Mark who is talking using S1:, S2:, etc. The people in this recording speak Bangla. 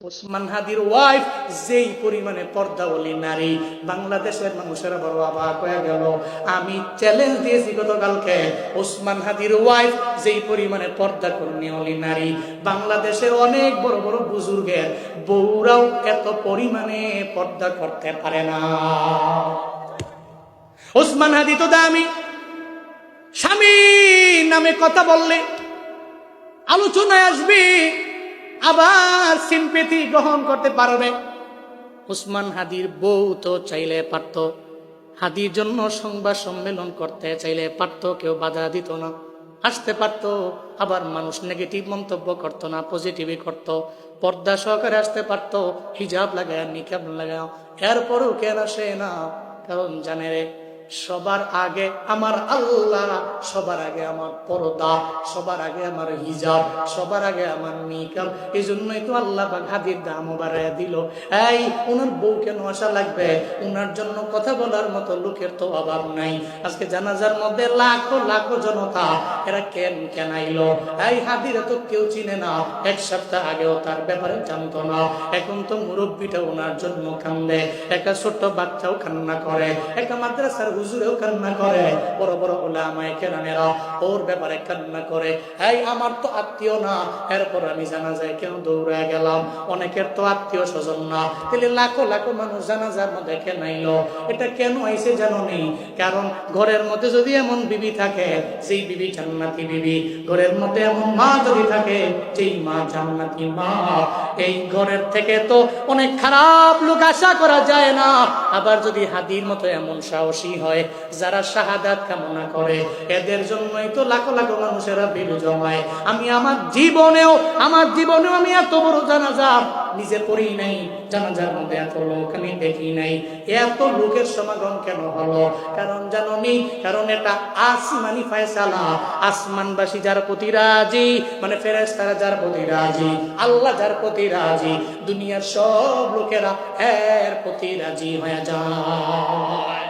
S1: ওসমান হাদির ওয়াইফ যেই পরিমাণে পর্দাওয়ালী নারী, বাংলাদেশের মানুষেরা বড় অবাক হয়ে গেল। আমি চ্যালেঞ্জ দিয়েছি গতকালকে, ওসমান হাদির ওয়াইফ যেই পরিমাণে পর্দা কর্মী নারী, বাংলাদেশের অনেক বড় বড় বুজুর্গের বউরাও এত পরিমাণে পর্দা করতে পারে না। ওসমান হাদি তো দামি, স্বামী নামে কথা বললে আলোচনায় আসবে, আবার সিম্পেথি গ্রহণ করতে পারবে। ওসমান হাদির বউ তো চাইলে পারত, হাদির জন্য সংবাদ সম্মেলন করতে চাইলে পারত, কেউ বাধা দিত না, আসতে পারত। আবার মানুষ নেগেটিভ মন্তব্য করতো না, পজিটিভই করত। পর্দা সহকারে আসতে পারত, হিজাব লাগায় নিকাব লাগায়। এরপরও কেন আসে না? কারণ জানে রে, সবার আগে আমার আল্লাহ, সবার আগে আমার পর্দা, সবার আগে আমার হিজাব, সবার আগে আমার নিকাব। এই জন্যই তো আল্লাহ বা হাদির দামও বাড়াইয়া দিল। এই ওনার বউ কেন আসা লাগবে? ওনার জন্য কথা বলার মতো লোকের তো অভাব নাই। আজকে জানাজার মধ্যে লাখো লাখো জনতা, এরা কেন আইলো? এই হাদিরা তো কেউ চিনে না, এক সপ্তাহ আগেও তার ব্যাপারে জানতো না। এখন তো মুরব্বীটা ওনার জন্য কান্দে, একটা ছোট্ট বাচ্চাও কান্না করে, একটা মাদ্রাসার হুজুরেও কান্না করে, বড় বড় উলামায়ে কেরামেরা ওর ব্যাপারে কান্না করে। এই আমার তো আত্মীয় না, এরপর আমি জানাজায় কেন দৌড়ে গেলাম? অনেকের তো আত্মীয় স্বজন না, তাহলে লাখো লাখো মানুষ জানাজার মধ্যে কেন আইলো? এটা কেন আইছে জানো নি? কারণ ঘরের মধ্যে যদি এমন বিবি থাকে যেই বিবি জান্নাতি বিবি, ঘরের মধ্যে এমন মা যদি থাকে যেই মা জান্নাতি মা, এই ঘরের থেকে তো অনেক খারাপ লোক আশা করা যায় না। আবার যদি হাদির মতো এমন সাহসী হয় যারা শাহাদাত কামনা করে, এদের জন্যই তো লাখো লাখো মানুষেরা ভিড় জমায়। আমি আমার জীবনেও আমি এত বড় জানাজা নিজে পড়ি নাই, জানাজার মধ্যে এত লোক আমি দেখি নাই। এত লোকের সমাগম কেন হলো? কারণ জানো নি? কারণ এটা আসমানি ফয়সালা। আসমানবাসী যার প্রতি রাজি, মানে ফেরেশতারা যার প্রতি রাজি, আল্লাহ যার প্রতি রাজি, দুনিয়ার সব লোকেরা এর প্রতি রাজি হয়ে যায়।